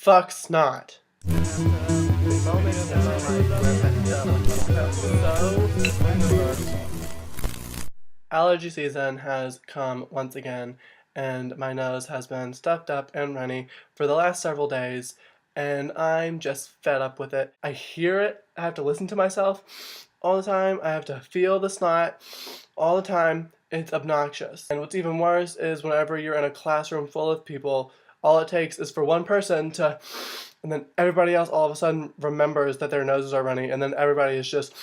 Fuck snot. Allergy season has come once again, and my nose has been stuffed up and runny for the last several days, and I'm just fed up with it. I hear it, I have to listen to myself all the time, I have to feel the snot all the time. It's obnoxious. And what's even worse is whenever you're in a classroom full of people, all it takes is for one person to, and then everybody else all of a sudden remembers that their noses are runny, and then everybody is just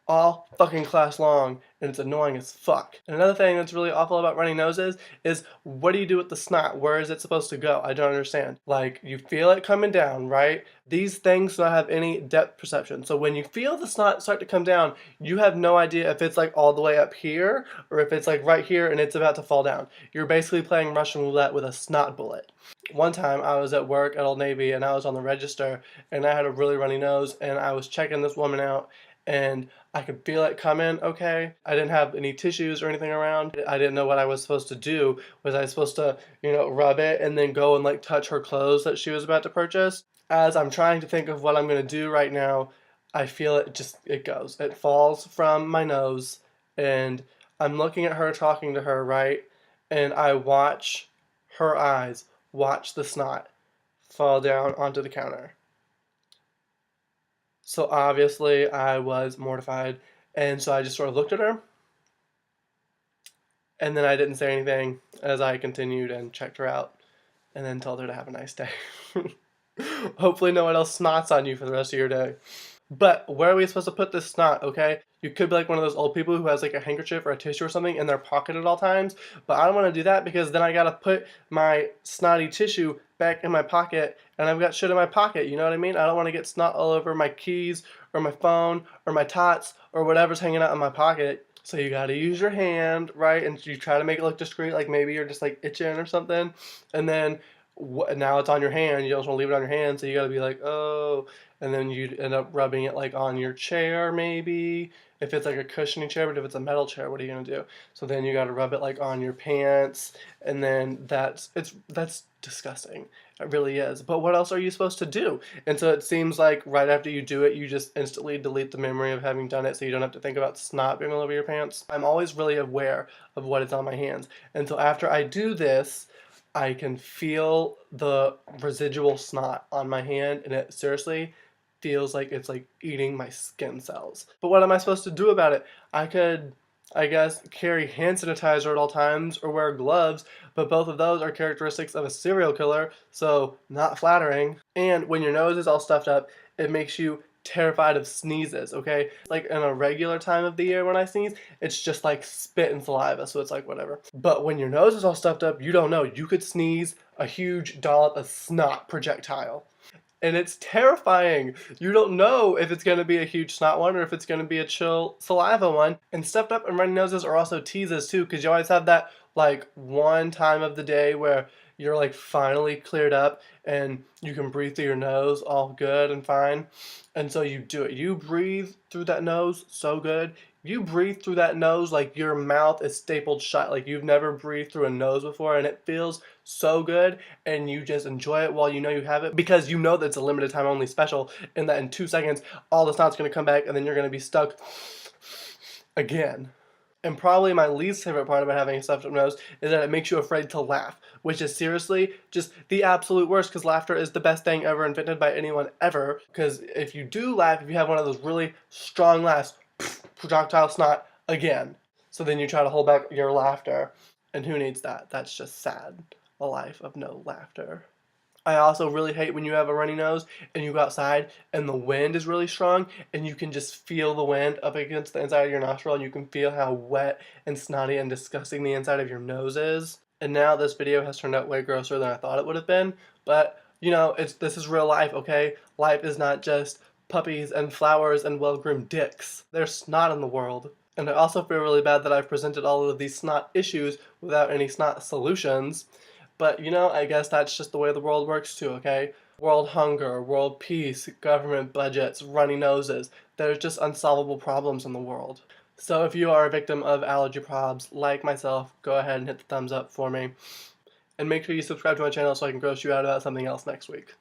all fucking class long, and it's annoying as fuck. And another thing that's really awful about runny noses is, what do you do with the snot? Where is it supposed to go? I don't understand. Like, you feel it coming down, right? These things don't have any depth perception. So when you feel the snot start to come down, you have no idea if it's like all the way up here or if it's like right here and it's about to fall down. You're basically playing Russian roulette with a snot bullet. One time I was at work at Old Navy and I was on the register and I had a really runny nose and I was checking this woman out and I could feel it coming, okay? I didn't have any tissues or anything around. I didn't know what I was supposed to do. Was I supposed to, rub it and then go and like touch her clothes that she was about to purchase? As I'm trying to think of what I'm gonna do right now, I feel it goes. It falls from my nose and I'm looking at her, talking to her, right? And I watch her eyes, watch the snot fall down onto the counter. So obviously I was mortified, and so I just sort of looked at her, and then I didn't say anything as I continued and checked her out, and then told her to have a nice day. Hopefully no one else snots on you for the rest of your day. But where are we supposed to put this snot, okay? You could be like one of those old people who has like a handkerchief or a tissue or something in their pocket at all times, but I don't want to do that because then I gotta put my snotty tissue back in my pocket and I've got shit in my pocket, you know what I mean? I don't want to get snot all over my keys or my phone or my tots or whatever's hanging out in my pocket. So you gotta use your hand, right? And you try to make it look discreet, like maybe you're just like itching or something, and then now it's on your hand, you don't want to leave it on your hand, so you gotta be like, oh, and then you'd end up rubbing it like on your chair maybe, if it's like a cushiony chair, but if it's a metal chair, what are you gonna do? So then you gotta rub it like on your pants, and then that's disgusting. It really is. But what else are you supposed to do? And so it seems like right after you do it, you just instantly delete the memory of having done it so you don't have to think about snot being all over your pants. I'm always really aware of what is on my hands. And so after I do this, I can feel the residual snot on my hand, and it seriously feels like it's like eating my skin cells. But what am I supposed to do about it? I could, I guess, carry hand sanitizer at all times or wear gloves, but both of those are characteristics of a serial killer, so not flattering. And when your nose is all stuffed up, it makes you terrified of sneezes, okay? Like in a regular time of the year when I sneeze, it's just like spit and saliva, so it's like whatever. But when your nose is all stuffed up, you don't know. You could sneeze a huge dollop of snot projectile. And it's terrifying. You don't know if it's going to be a huge snot one or if it's going to be a chill saliva one. And stuffed up and runny noses are also teases too, because you always have that like one time of the day where you're like finally cleared up and you can breathe through your nose all good and fine. And so you do it. You breathe through that nose so good. You breathe through that nose like your mouth is stapled shut, like you've never breathed through a nose before, and it feels so good, and you just enjoy it while you know you have it, because you know that it's a limited time only special, and that in 2 seconds all the snot's going to come back and then you're going to be stuck again. And probably my least favorite part about having a stuffed up nose is that it makes you afraid to laugh, which is seriously just the absolute worst, because laughter is the best thing ever invented by anyone ever. Because if you do laugh, if you have one of those really strong laughs, projectile snot again. So then you try to hold back your laughter, and who needs that? That's just sad. A life of no laughter. I also really hate when you have a runny nose and you go outside and the wind is really strong and you can just feel the wind up against the inside of your nostril, and you can feel how wet and snotty and disgusting the inside of your nose is. And now this video has turned out way grosser than I thought it would have been, but this is real life, okay? Life is not just puppies and flowers and well-groomed dicks. There's snot in the world. And I also feel really bad that I've presented all of these snot issues without any snot solutions. But, I guess that's just the way the world works too, okay? World hunger, world peace, government budgets, runny noses. There's just unsolvable problems in the world. So if you are a victim of allergy probs like myself, go ahead and hit the thumbs up for me. And make sure you subscribe to my channel so I can gross you out about something else next week.